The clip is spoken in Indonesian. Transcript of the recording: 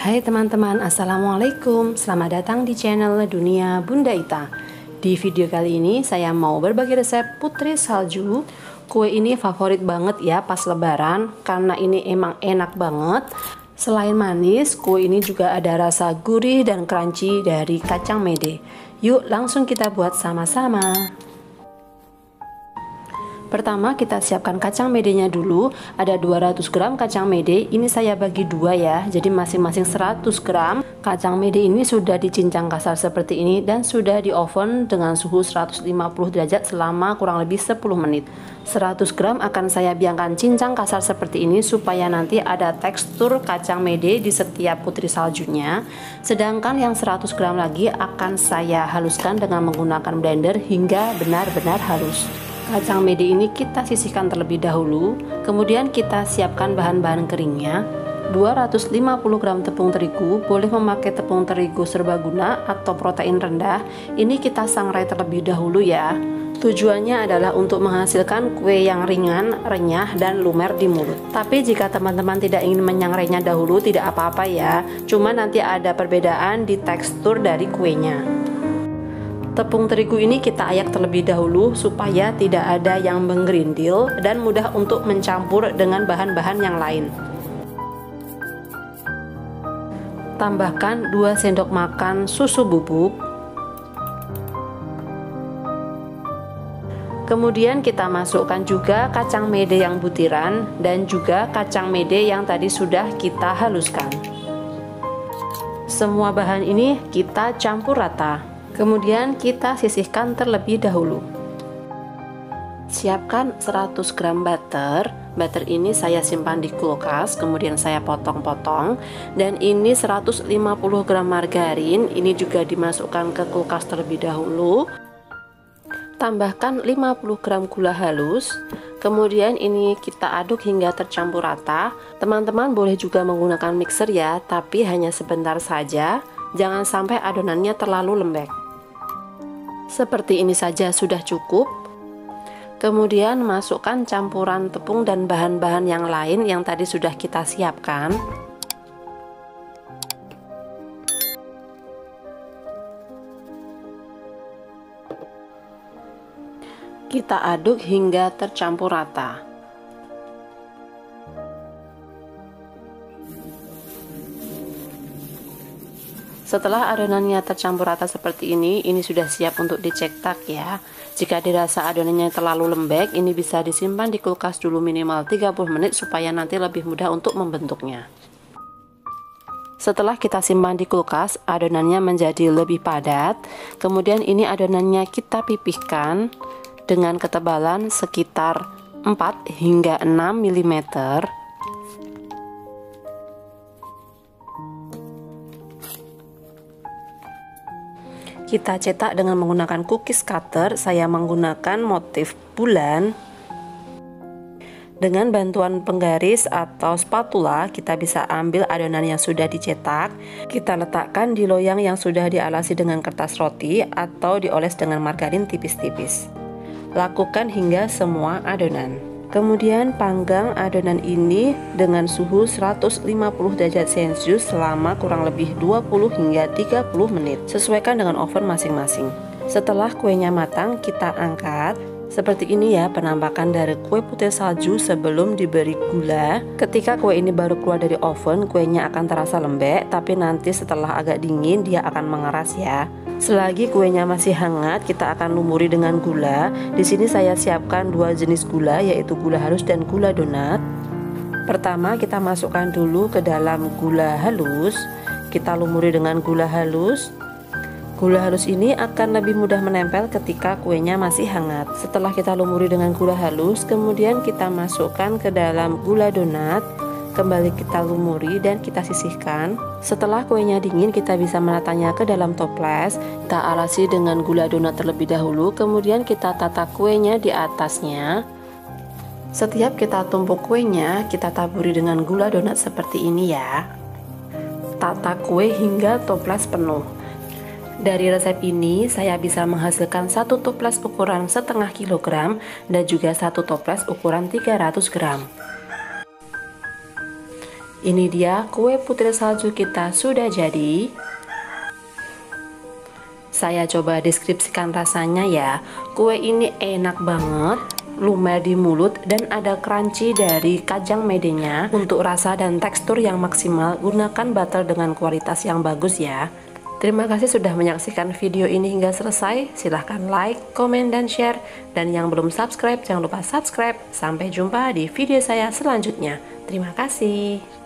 Hai teman-teman, Assalamualaikum. Selamat datang di channel Dunia Bunda Ita. Di video kali ini saya mau berbagi resep putri salju. Kue ini favorit banget ya pas lebaran, karena ini emang enak banget. Selain manis, kue ini juga ada rasa gurih dan crunchy dari kacang mede. Yuk langsung kita buat sama-sama. Pertama kita siapkan kacang medenya dulu. Ada 200 gram kacang mede. Ini saya bagi dua ya, jadi masing-masing 100 gram. Kacang mede ini sudah dicincang kasar seperti ini dan sudah di oven dengan suhu 150 derajat selama kurang lebih 10 menit. 100 gram akan saya biarkan cincang kasar seperti ini supaya nanti ada tekstur kacang mede di setiap putri saljunya. Sedangkan yang 100 gram lagi akan saya haluskan dengan menggunakan blender hingga benar-benar halus. Kacang mede ini kita sisihkan terlebih dahulu, kemudian kita siapkan bahan-bahan keringnya. 250 gram tepung terigu, boleh memakai tepung terigu serbaguna atau protein rendah. Ini kita sangrai terlebih dahulu ya. Tujuannya adalah untuk menghasilkan kue yang ringan, renyah, dan lumer di mulut. Tapi jika teman-teman tidak ingin menyangrainya dahulu, tidak apa-apa ya. Cuma nanti ada perbedaan di tekstur dari kuenya. Tepung terigu ini kita ayak terlebih dahulu supaya tidak ada yang menggerindil dan mudah untuk mencampur dengan bahan-bahan yang lain. Tambahkan 2 sendok makan susu bubuk. Kemudian kita masukkan juga kacang mede yang butiran dan juga kacang mede yang tadi sudah kita haluskan. Semua bahan ini kita campur rata. Kemudian kita sisihkan terlebih dahulu. Siapkan 100 gram butter. Butter ini saya simpan di kulkas, kemudian saya potong-potong. Dan ini 150 gram margarin, ini juga dimasukkan ke kulkas terlebih dahulu. Tambahkan 50 gram gula halus. Kemudian ini kita aduk hingga tercampur rata. Teman-teman boleh juga menggunakan mixer ya, tapi hanya sebentar saja. Jangan sampai adonannya terlalu lembek. Seperti ini saja sudah cukup. Kemudian masukkan campuran tepung dan bahan-bahan yang lain yang tadi sudah kita siapkan. Kita aduk hingga tercampur rata. Setelah adonannya tercampur rata seperti ini sudah siap untuk dicetak ya. Jika dirasa adonannya terlalu lembek, ini bisa disimpan di kulkas dulu minimal 30 menit supaya nanti lebih mudah untuk membentuknya. Setelah kita simpan di kulkas, adonannya menjadi lebih padat. Kemudian ini adonannya kita pipihkan dengan ketebalan sekitar 4 hingga 6 mm. Kita cetak dengan menggunakan cookies cutter. Saya menggunakan motif bulan. Dengan bantuan penggaris atau spatula, kita bisa ambil adonan yang sudah dicetak. Kita letakkan di loyang yang sudah dialasi dengan kertas roti atau dioles dengan margarin tipis-tipis. Lakukan hingga semua adonan. Kemudian panggang adonan ini dengan suhu 150 derajat Celcius selama kurang lebih 20 hingga 30 menit. Sesuaikan dengan oven masing-masing. Setelah kuenya matang, kita angkat. Seperti ini ya penampakan dari kue putih salju sebelum diberi gula. Ketika kue ini baru keluar dari oven, kuenya akan terasa lembek, tapi nanti setelah agak dingin dia akan mengeras ya. Selagi kuenya masih hangat, kita akan lumuri dengan gula. Di sini saya siapkan 2 jenis gula, yaitu gula halus dan gula donat. Pertama kita masukkan dulu ke dalam gula halus. Kita lumuri dengan gula halus. Gula halus ini akan lebih mudah menempel ketika kuenya masih hangat. Setelah kita lumuri dengan gula halus, kemudian kita masukkan ke dalam gula donat. Kembali kita lumuri dan kita sisihkan. Setelah kuenya dingin, kita bisa menatanya ke dalam toples. Kita alasi dengan gula donat terlebih dahulu, kemudian kita tata kuenya di atasnya. Setiap kita tumpuk kuenya, kita taburi dengan gula donat seperti ini ya. Tata kue hingga toples penuh. Dari resep ini saya bisa menghasilkan 1 toples ukuran setengah kilogram dan juga 1 toples ukuran 300 gram. Ini dia kue putri salju kita sudah jadi. Saya coba deskripsikan rasanya ya. Kue ini enak banget, lumer di mulut, dan ada crunchy dari kacang medenya. Untuk rasa dan tekstur yang maksimal, gunakan butter dengan kualitas yang bagus ya. Terima kasih sudah menyaksikan video ini hingga selesai. Silahkan like, komen, dan share. Dan yang belum subscribe, jangan lupa subscribe. Sampai jumpa di video saya selanjutnya. Terima kasih.